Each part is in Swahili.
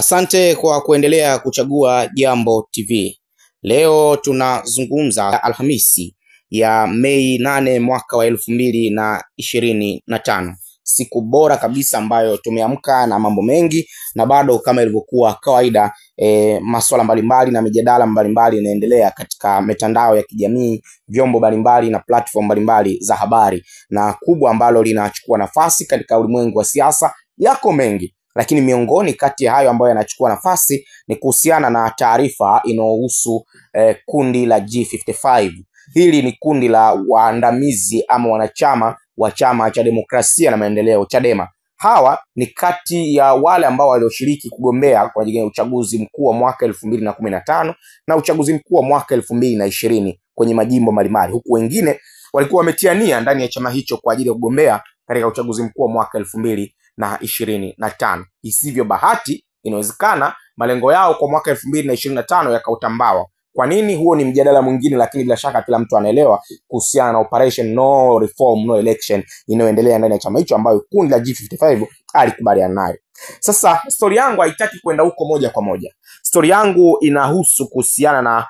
Asante kwa kuendelea kuchagua Jambo TV. Leo tunazungumza Alhamisi ya Mei 8 mwaka wa 2025. Siku bora kabisa ambayo tumeamka na mambo mengi, na bado kama ilivyokuwa kawaida masuala mbalimbali na mijadala mbalimbali inaendelea katika mitandao ya kijamii, vyombo mbalimbali na platform mbalimbali za habari, na kubwa ambalo linachukua nafasi katika ulimwengu wa siasa yako mengi. Lakini miongoni kati ya hayo ambayo yanachukua nafasi ni kuhusiana na taarifa inayohusu kundi la G55. Hili ni kundi la waandamizi ama wanachama wa Chama cha Demokrasia na Maendeleo, Chadema. Hawa ni kati ya wale ambao walioshiriki kugombea kwa ajili ya uchaguzi mkuu wa mwaka 2015 na uchaguzi mkuu wa mwaka 2020 kwenye majimbo mbalimbali, huku wengine walikuwa wametiania ndani ya chama hicho kwa ajili ya kugombea katika uchaguzi mkuu wa mwaka 2025. Isivyo bahati, inawezekana malengo yao kwa mwaka 2025 yakautambawa. Kwa nini? Huo ni mjadala mwingine, lakini bila shaka kila mtu anaelewa kuhusiana na operation no reform no election inayoendelea ndani ya chama hicho, ambayo kundi la G55 alikubaliana nayo. Sasa story yangu haitaki kwenda huko moja kwa moja. Story yangu inahusu kuhusiana na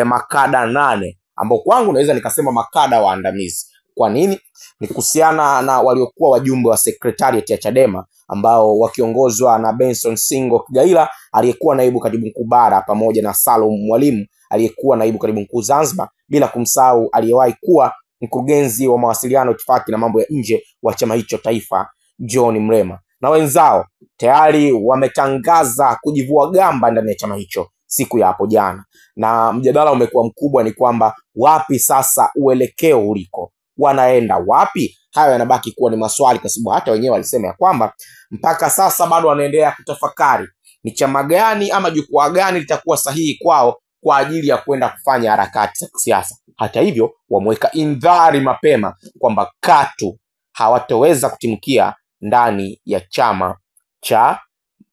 makada 8 ambao kwangu naweza nikasema makada waandamizi. Kwa nini? Ni kuhusiana na waliokuwa wajumbe wa secretariat ya Chadema ambao wakiongozwa na Benson Singo Kigaila aliyekuwa naibu katibu mkuu bara, pamoja na Salum Mwalimu aliyekuwa naibu katibu mkuu Zanzibar, bila kumsahau aliyewahi kuwa mkurugenzi wa mawasiliano, itifaki na mambo ya nje wa chama hicho taifa, John Mrema, na wenzao tayari wametangaza kujivua gamba ndani ya chama hicho siku ya hapo jana. Na mjadala umekuwa mkubwa, ni kwamba wapi sasa uelekeo uliko, wanaenda wapi? Hayo yanabaki kuwa ni maswali, kwa sababu hata wenyewe walisema ya kwamba mpaka sasa bado wanaendelea kutafakari ni chama gani ama jukwaa gani litakuwa sahihi kwao kwa ajili ya kwenda kufanya harakati za kisiasa. Hata hivyo, wameweka indhari mapema kwamba katu hawatoweza kutimkia ndani ya Chama cha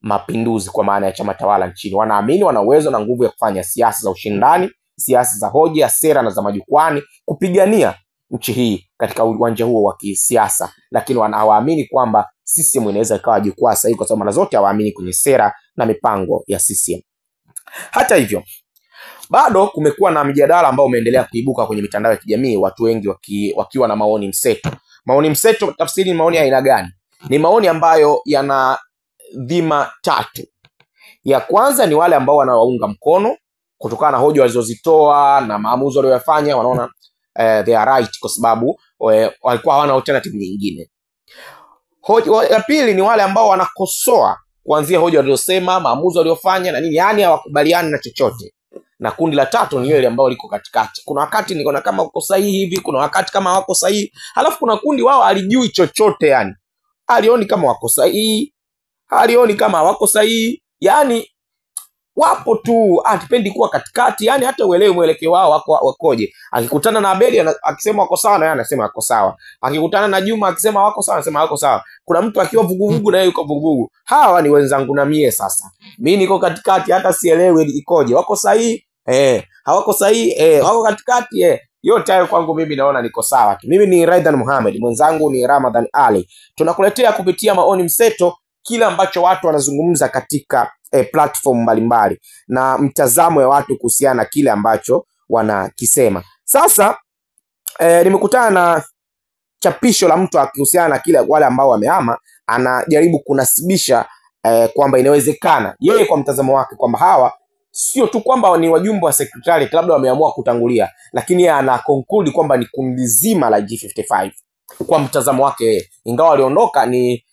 Mapinduzi, kwa maana ya chama tawala nchini. Wanaamini wana uwezo na nguvu ya kufanya siasa za ushindani, siasa za hoja, sera na za majukwani, kupigania nchi hii katika uwanja huo wa kisiasa, lakini hawaamini kwamba CCM inaweza ikawa jukwaa sahihi, kwa sababu mara zote hawaamini kwenye sera na mipango ya CCM. Hata hivyo, bado kumekuwa na mjadala ambao umeendelea kuibuka kwenye mitandao ya kijamii, watu wengi wakiwa na maoni mseto. Maoni mseto, tafsiri ni maoni aina gani? Ni maoni ambayo yana dhima tatu. Ya kwanza ni wale ambao wanawaunga mkono kutokana na hoja walizozitoa na maamuzi waliyofanya, wanaona they are right kwa sababu walikuwa hawana alternative nyingine. Hoja ya pili ni wale ambao wanakosoa kuanzia hoja walizosema, maamuzi waliofanya na nini, yani hawakubaliani na chochote. Na kundi la tatu ni wale ambao liko katikati. Kuna wakati niko na kama uko sahihi hivi, kuna wakati kama hawako sahihi. Halafu kuna kundi wao alijui chochote, yani alioni kama wako sahihi, alioni kama hawako sahihi, yani wapo tu, atipendi kuwa katikati, yani hata uelewe mwelekeo wao wakoje. Akikutana na Abeli akisema wako sawa, na yeye anasema wako sawa. Akikutana na Juma akisema wako sawa, anasema wako sawa. Kuna mtu akiwa vuguvugu na yeye yuko vuguvugu. Hawa ni wenzangu na mie. Sasa mimi niko katikati, hata sielewi ikoje. Wako sahihi, hawako sahihi, wako katikati, yote hayo kwangu mimi naona niko sawa tu. Mimi ni Raidan Mohamed, mwenzangu ni Ramadhan Ali. Tunakuletea kupitia maoni mseto kila ambacho watu wanazungumza katika platform mbalimbali na mtazamo ya watu kuhusiana na kile ambacho wanakisema. Sasa nimekutana na chapisho la mtu akihusiana na kile wale ambao wamehama, anajaribu kunasibisha kwamba inawezekana yeye kwa mtazamo wake kwamba hawa sio tu kwamba ni wajumbe wa secretariat labda wameamua kutangulia, lakini yeye ana conclude kwamba ni kundi zima la G55 kwa mtazamo wake yeye, ingawa waliondoka ni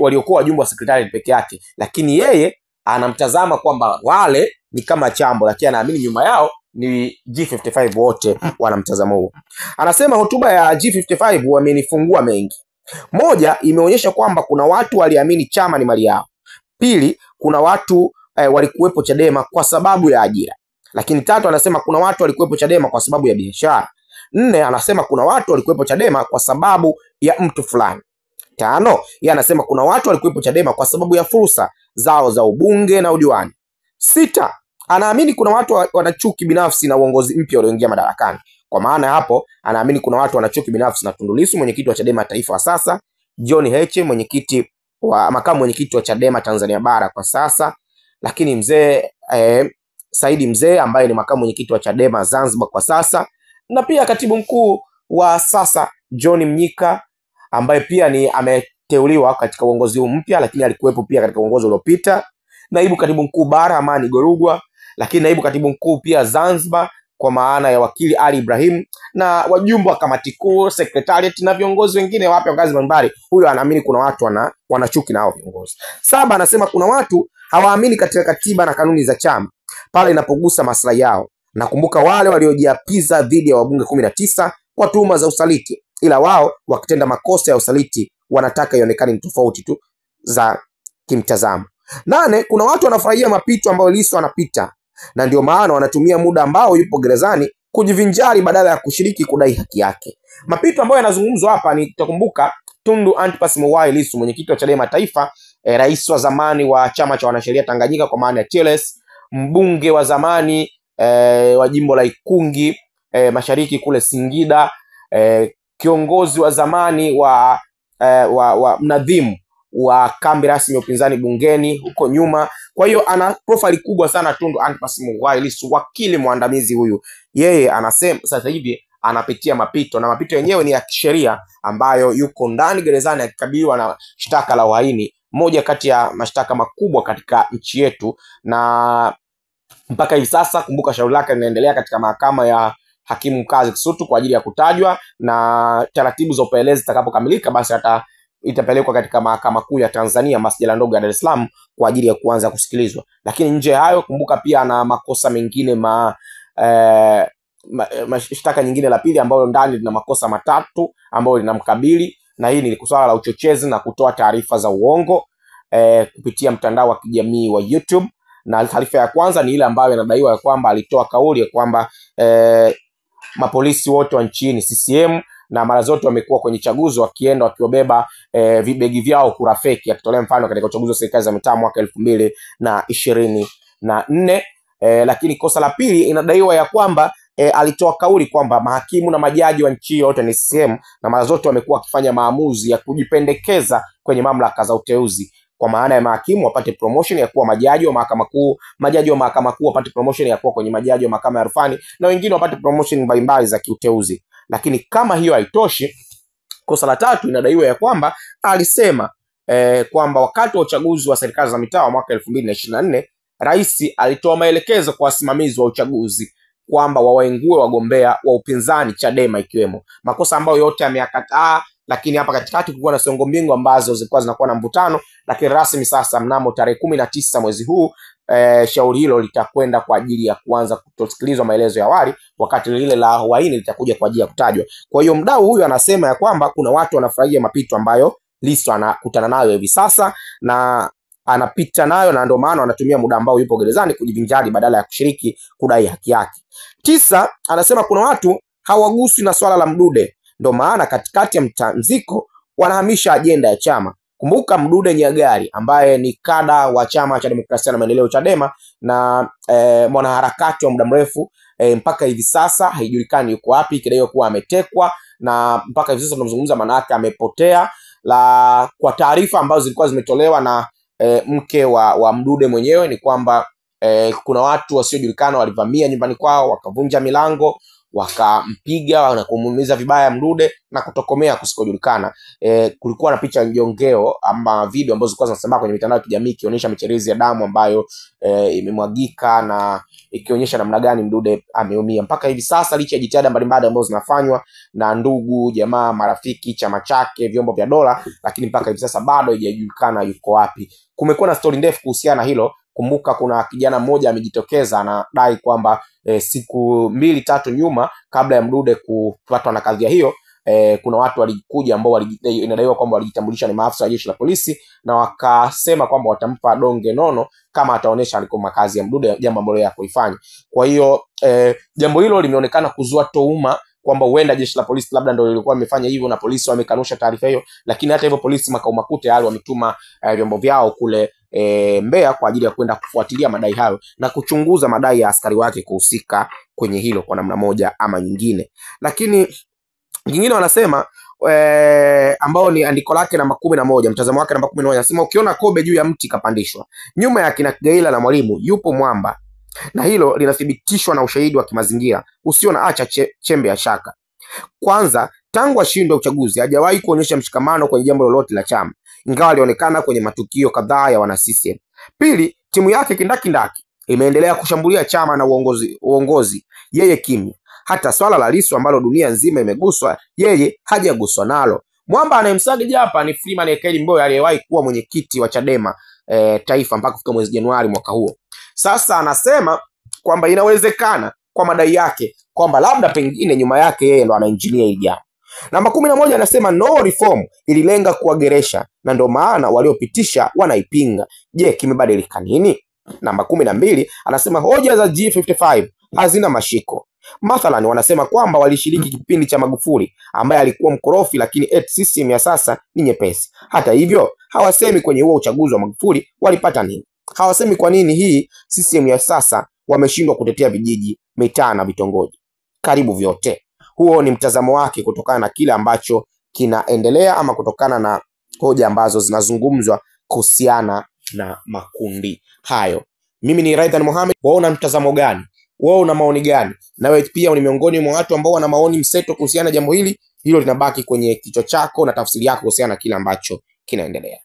waliokuwa wajumbe wa secretariat peke yake, lakini yeye anamtazama kwamba wale ni kama chambo, lakini anaamini nyuma yao ni G55 wote wanamtazamo huo. Anasema hotuba ya G55 wamenifungua mengi. Moja, imeonyesha kwamba kuna watu waliamini chama ni mali yao. Pili, kuna watu walikuwepo Chadema kwa sababu ya ajira. Lakini tatu, anasema kuna watu walikuwepo Chadema kwa sababu ya biashara. Nne, anasema kuna watu walikuwepo Chadema kwa sababu ya mtu fulani. Tano, yeye anasema kuna watu walikuwepo Chadema kwa sababu ya fursa zao za ubunge na udiwani. Sita, anaamini kuna watu wana chuki binafsi na uongozi mpya ulioingia madarakani. Kwa maana hapo anaamini kuna watu wana chuki binafsi na Tundu Lissu, mwenyekiti wa Chadema taifa wa sasa, John Heche, makamu mwenyekiti wa Chadema Tanzania bara kwa sasa, lakini mzee Saidi Mzee ambaye ni makamu mwenyekiti wa Chadema Zanzibar kwa sasa, na pia katibu mkuu wa sasa John Mnyika ambaye pia ni ameteuliwa katika uongozi huu mpya, lakini alikuwepo pia katika uongozi uliopita. Naibu katibu mkuu bara Amani Gorugwa, lakini naibu katibu mkuu pia Zanzibar kwa maana ya wakili Ali Ibrahim, na wajumbe wa kamati kuu, secretariat na viongozi wengine wapya ngazi mbalimbali. Huyo anaamini kuna watu wanachuki na hao viongozi. 7, anasema kuna watu hawaamini katika katiba na kanuni za chama pale inapogusa maslahi yao. Nakumbuka wale waliojiapiza dhidi ya wabunge 19 kwa tuhuma za usaliti, ila wao wakitenda makosa ya usaliti wanataka ionekane ni tofauti tu za kimtazamo. 8, kuna watu wanafurahia mapito ambayo Lissu anapita, na ndio maana wanatumia muda ambao yupo gerezani kujivinjari badala ya kushiriki kudai haki yake. Mapito ambayo yanazungumzwa hapa ni, tutakumbuka, Tundu Antipas Mughwai Lissu, mwenyekiti wa Chadema Taifa, rais wa zamani wa chama cha wanasheria Tanganyika kwa maana ya TLS, mbunge wa zamani wa jimbo la Ikungi Mashariki kule Singida, kiongozi wa zamani wa mnadhimu wa kambi rasmi ya upinzani bungeni huko nyuma. Kwa hiyo ana profile kubwa sana Tundu Antipas Mughwai Lissu, wakili mwandamizi huyu. Yeye anasema sasa hivi anapitia mapito, na mapito yenyewe ni ya kisheria ambayo yuko ndani gerezani akikabiliwa na shtaka la uhaini, moja kati ya mashtaka makubwa katika nchi yetu. Na mpaka hivi sasa, kumbuka, shauri lake linaendelea katika mahakama ya hakimu mkazi Kisutu kwa ajili ya kutajwa, na taratibu za upelelezi zitakapokamilika basi itapelekwa katika mahakama kuu ya Tanzania masjala ndogo ya Dar es Salaam kwa ajili ya kuanza kusikilizwa. Lakini nje hayo, kumbuka pia na makosa mengine mashtaka nyingine la pili ambayo ndani lina makosa matatu ambayo linamkabili, na hii ni swala la uchochezi na kutoa taarifa za uongo kupitia mtandao wa kijamii wa YouTube. Na taarifa ya kwanza ni ile ambayo inadaiwa ya kwamba alitoa kauli ya kwamba mapolisi wote wa nchini CCM na mara zote wamekuwa kwenye chaguzi wakienda wakiobeba vibegi vyao kura feki, akitolea mfano katika uchaguzi wa serikali za mitaa mwaka 2024. Lakini kosa la pili inadaiwa ya kwamba alitoa kauli kwamba mahakimu na majaji wa nchi yote ni CCM na mara zote wamekuwa wakifanya maamuzi ya kujipendekeza kwenye mamlaka za uteuzi, kwa maana ya mahakimu wapate promotion ya kuwa majaji wa mahakama kuu, majaji wa mahakama kuu wapate promotion ya kuwa kwenye majaji wa mahakama ya rufani, na wengine wapate promotion mbalimbali za kiuteuzi. Lakini kama hiyo haitoshi, kosa la tatu inadaiwa ya kwamba alisema kwamba wakati wa uchaguzi wa serikali za mitaa wa mwaka 2024 rais alitoa maelekezo kwa wasimamizi wa uchaguzi kwamba wawaengue wagombea wa upinzani Chadema ikiwemo, makosa ambayo yote ameyakataa. Lakini hapa katikati kulikuwa na songo mbingu ambazo zilikuwa zinakuwa na mvutano, lakini rasmi sasa mnamo tarehe 19 mwezi huu shauri hilo litakwenda kwa ajili ya kuanza kusikilizwa maelezo ya awali, wakati lile la uhaini litakuja kwa ajili ya kutajwa. Kwa hiyo mdau huyu anasema ya kwamba kuna watu wanafurahia mapito ambayo Lissu anakutana nayo hivi sasa na anapita nayo, na ndio maana anatumia muda ambao yupo gerezani kujivinjari badala ya kushiriki kudai haki yake. 9, anasema kuna watu hawaguswi na swala la Mdude, ndio maana katikati ya mtanziko wanahamisha ajenda ya chama. Kumbuka Mdude Nyagali ambaye ni kada wa chama cha demokrasia na maendeleo Chadema na mwanaharakati wa muda mrefu, mpaka hivi sasa haijulikani yuko wapi, kidaiwa kuwa ametekwa, na mpaka hivi sasa tunazungumza manake amepotea. Kwa taarifa ambazo zilikuwa zimetolewa na mke wa Mdude mwenyewe ni kwamba kuna watu wasiojulikana walivamia nyumbani kwao, wakavunja milango, wakampiga na kumuumiza vibaya Mdude na kutokomea kusikojulikana. Kulikuwa na picha njongeo ama video ambazo zilikuwa zinasambaa kwenye mitandao ya kijamii ikionyesha michirizi ya damu ambayo imemwagika na ikionyesha namna gani Mdude ameumia. Mpaka hivi sasa, licha ya jitihada mbalimbali ambazo zinafanywa na ndugu, jamaa, marafiki, chama chake, vyombo vya dola, lakini mpaka hivi sasa bado haijajulikana yuko wapi. Kumekuwa na story ndefu kuhusiana na hilo. Kumbuka kuna kijana mmoja amejitokeza anadai kwamba siku 2-3 nyuma kabla ya Mdude kupatwa na kadhia hiyo, kuna watu walikuja ambao inadaiwa kwamba walijitambulisha ni maafisa wa jeshi la polisi, na wakasema kwamba watampa donge nono kama ataonesha aliko makazi ya Mdude, jambo ambalo yeye hakuifanya. Kwa hiyo jambo hilo limeonekana kuzua tuhuma kwamba huenda jeshi la polisi labda ndio lilikuwa limefanya hivyo, na polisi wamekanusha taarifa hiyo. Lakini hata hivyo, polisi makao makuu tayari wametuma vyombo vyao kule Mbeya kwa ajili ya kwenda kufuatilia madai hayo na kuchunguza madai ya askari wake kuhusika kwenye hilo kwa namna moja ama nyingine. Lakini nyingine wanasema ambao ni andiko lake namba 11, mtazamo wake namba 11, anasema ukiona kobe juu ya mti kapandishwa, nyuma ya kina Kigaila na Mwalimu yupo mwamba, na hilo linathibitishwa na ushahidi wa kimazingira usio na acha chembe ya shaka. Kwanza, tangu ashindwe uchaguzi hajawahi kuonyesha mshikamano kwenye jambo lolote la chama, ingawa alionekana kwenye matukio kadhaa ya wana CCM. Pili, timu yake kindakindaki imeendelea kushambulia chama na uongozi, yeye kimya. Hata swala la Lissu ambalo dunia nzima imeguswa, yeye hajaguswa nalo. Mwamba anayemsagija hapa ni Freeman Aikaeli Mbowe aliyewahi kuwa mwenyekiti wa Chadema taifa mpaka kufika mwezi Januari mwaka huo. Sasa anasema kwamba inawezekana kwa madai yake kwamba labda pengine nyuma yake yeye ndo anainjinia hili jambo. Namba 11 anasema no reform ililenga kuwageresha na ndo maana waliopitisha wanaipinga. Je, kimebadilika nini? Namba 12 anasema hoja za G55 hazina mashiko. Mathalan wanasema kwamba walishiriki kipindi cha Magufuli ambaye alikuwa mkorofi, lakini CCM ya sasa ni nyepesi. Hata hivyo hawasemi kwenye huo uchaguzi wa Magufuli walipata nini. Hawasemi kwa nini hii CCM ya sasa wameshindwa kutetea vijiji, mitaa na vitongoji. Karibu vyote. Huo ni mtazamo wake kutokana na kile ambacho kinaendelea ama kutokana na hoja ambazo zinazungumzwa kuhusiana na makundi hayo. Mimi ni Raidhan Mohamed. Wewe una mtazamo gani? Wewe una maoni gani? Na wewe pia ni miongoni mwa watu ambao wana maoni mseto kuhusiana na jambo hili. Hilo linabaki kwenye kichwa chako na tafsiri yako kuhusiana na kile ambacho kinaendelea.